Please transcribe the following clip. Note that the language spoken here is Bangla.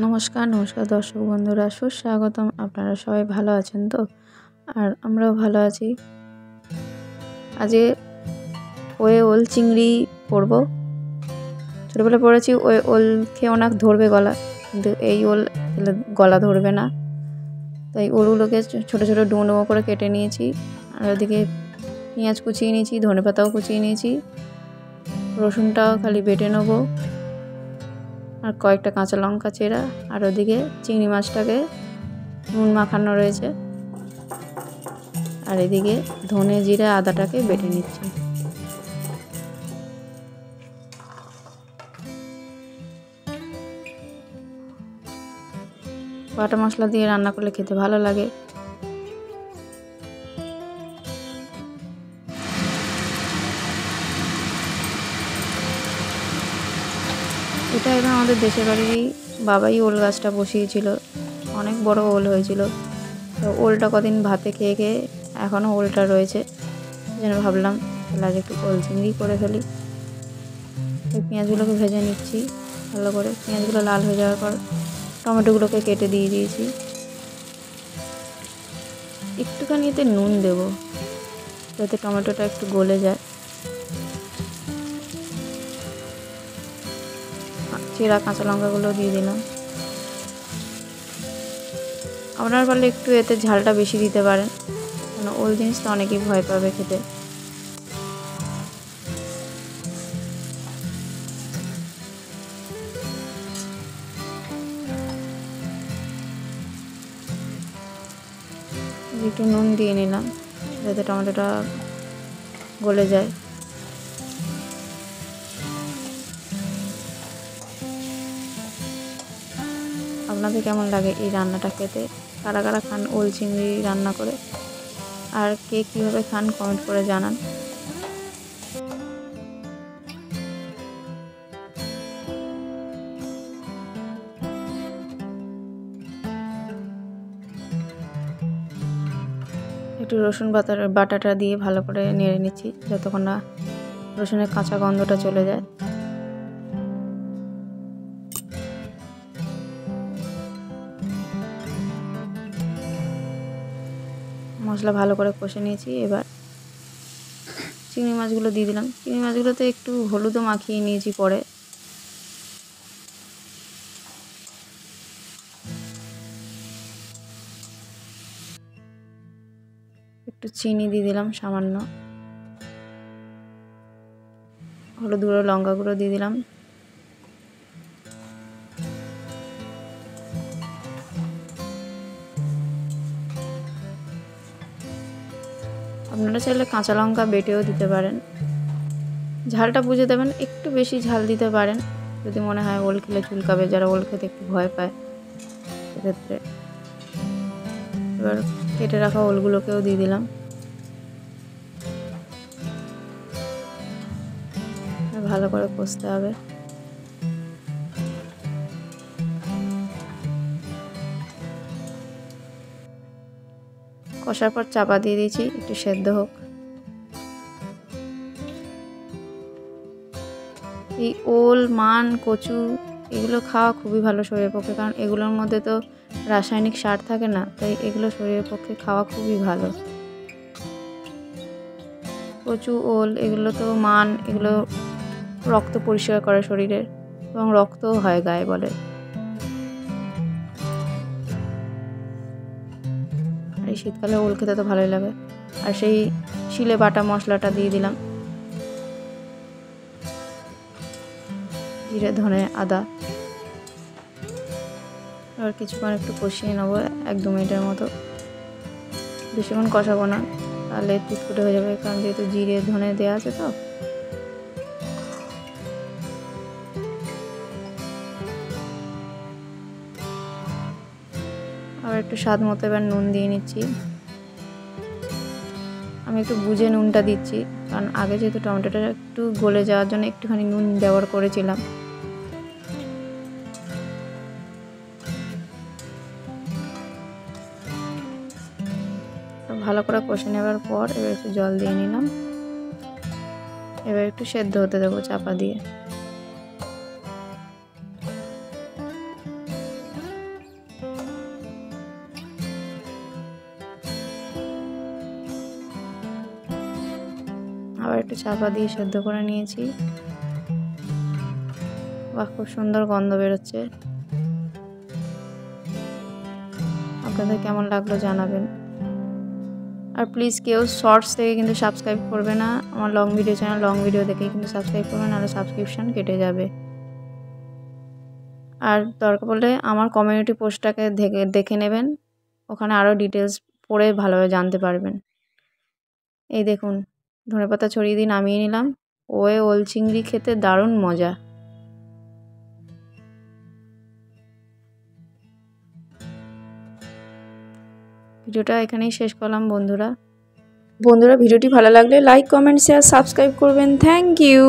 নমস্কার নমস্কার দর্শক বন্ধুরা, সুস্বাগতম। আপনারা সবাই ভালো আছেন তো? আর আমরাও ভালো আছি। আজকে ওল চিংড়ি করব। ছোটোবেলা পড়েছি ওল খেয়ে অনেক ধরবে গলা, কিন্তু এই ওল খেলে গলা ধরবে না। তাই ওলগুলোকে ছোটো ছোটো ডুমো ডুমো করে কেটে নিয়েছি। আর ওদিকে পেঁয়াজ কুচিয়ে নিয়েছি, ধনেপাতাও কুচিয়ে নিয়েছি, রসুনটাও খালি বেটে নেবো, আর কয়েকটা কাঁচা লঙ্কা চেরা। আর ওদিকে চিংড়ি মাছটাকে নুন মাখানো রয়েছে। আর এদিকে ধনে জিরা আদাটাকে বেটে নিচ্ছি। বাটা মশলা দিয়ে রান্না করলে খেতে ভালো লাগে। এটা এবার আমাদের দেশের বাড়িরই বাবাই ওল গাছটা বসিয়েছিল, অনেক বড় ওল হয়েছিল। তো ওলটা কদিন ভাতে খেয়ে খেয়ে এখনও ওলটা রয়েছে, যেন ভাবলাম তাহলে আজ একটু ওল চিংড়ি করে ফেলি। ওই পেঁয়াজগুলোকে ভেজে নিচ্ছি ভালো করে। পেঁয়াজগুলো লাল হয়ে যাওয়ার পর টমেটোগুলোকে কেটে দিয়ে দিয়েছি। একটুখানি এতে নুন দেবো যাতে টমেটোটা একটু গলে যায়। চেরা কাঁচা লঙ্কাগুলো দিয়ে দিলাম। আপনারা পারলে একটু এতে ঝালটা বেশি দিতে পারেন, কারণ ওল জিনিসটা অনেকেই ভয় পাবে খেতে। একটু নুন দিয়ে নিলাম যাতে টমেটোটা গলে যায়। আপনাদের কেমন লাগে এই রান্নাটা খেতে? কারা কারা খান ওল চিংড়ি রান্না করে? আর কে কীভাবে খান কমেন্ট করে জানান। একটু রসুন বাটাটা দিয়ে ভালো করে নেড়ে নিচ্ছি যতক্ষণ না রসুনের কাঁচা গন্ধটা চলে যায়। মশলা ভালো করে কষে নিয়েছি। এবার চিংড়ি মাছগুলো দিয়ে দিলাম। চিংড়ি মাছগুলোতে একটু হলুদও মাখিয়ে নিয়েছি পরে। একটু চিনি দিয়ে দিলাম সামান্য, হলুদ গুঁড়ো লঙ্কা গুঁড়ো দিয়ে দিলাম। আপনারা চাইলে কাঁচা লঙ্কা বেটেও দিতে পারেন, ঝালটা বুঝে দেবেন। একটু বেশি ঝাল দিতে পারেন যদি মনে হয় ওল খেলে চুলকাবে, যারা ওল খেতে একটু ভয় পায় সেক্ষেত্রে। এবার কেটে রাখা ওলগুলোকেও দিয়ে দিলাম। ভালো করে কষতে হবে। কষার পর চাপা দিয়ে দিয়েছি একটু সেদ্ধ হোক। এই ওল, মান, কচু এগুলো খাওয়া খুবই ভালো শরীরের পক্ষে, কারণ এগুলোর মধ্যে তো রাসায়নিক সার থাকে না, তাই এগুলো শরীরের পক্ষে খাওয়া খুবই ভালো। কচু, ওল এগুলো তো মান, এগুলো রক্ত পরিষ্কার করে শরীরের, এবং রক্তও হয় গায়ে বলে। আর এই শীতকালে ওল খেতে তো ভালোই লাগে। আর সেই শিলে বাটা মশলাটা দিয়ে দিলাম, জিরে, ধনে, আদা। আর কিছুক্ষণ একটু কষিয়ে নেবো, 1-2 মিনিটের মতো। বেশিক্ষণ কষাবো না, তাহলে ফুটফুটে হয়ে যাবে, কারণ যেহেতু জিরে ধনে দেওয়া আছে। তো আবার একটু স্বাদ মতো এবার নুন দিয়ে নিচ্ছি। আমি একটু বুঝে নুনটা দিচ্ছি, কারণ আগে যেহেতু টমেটোটা একটু গলে যাওয়ার জন্য একটুখানি নুন ব্যবহার করেছিলাম। ভালো করে কষে নেওয়ার পর এবার একটু জল দিয়ে নিলাম। এবার একটু সেদ্ধ হতে দেবো চাপা দিয়ে। আবার একটু চাপা দিয়ে সেদ্ধ করে নিয়েছি। বাহ, খুব সুন্দর গন্ধ বেরোচ্ছে। আপনাদের কেমন লাগলো জানাবেন। আর প্লিজ কেউ শর্টস থেকে কিন্তু সাবস্ক্রাইব করবে না, আমার long video channel long video দেখেই কিন্তু সাবস্ক্রাইব করবে, নাহলে সাবস্ক্রিপশান কেটে যাবে। আর দরকার পড়লে আমার কমিউনিটি পোস্টটাকে দেখে নেবেন, ওখানে আরও ডিটেলস পড়ে ভালোভাবে জানতে পারবেন। এই দেখুন, ধনেপাতা ছড়িয়ে দিয়ে নামিয়ে নিলাম। ওল চিংড়ি খেতে দারুণ মজা। ভিডিওটা এখানেই শেষ করলাম বন্ধুরা। ভিডিওটি ভালো লাগলে লাইক, কমেন্ট, শেয়ার, সাবস্ক্রাইব করবেন। Thank you.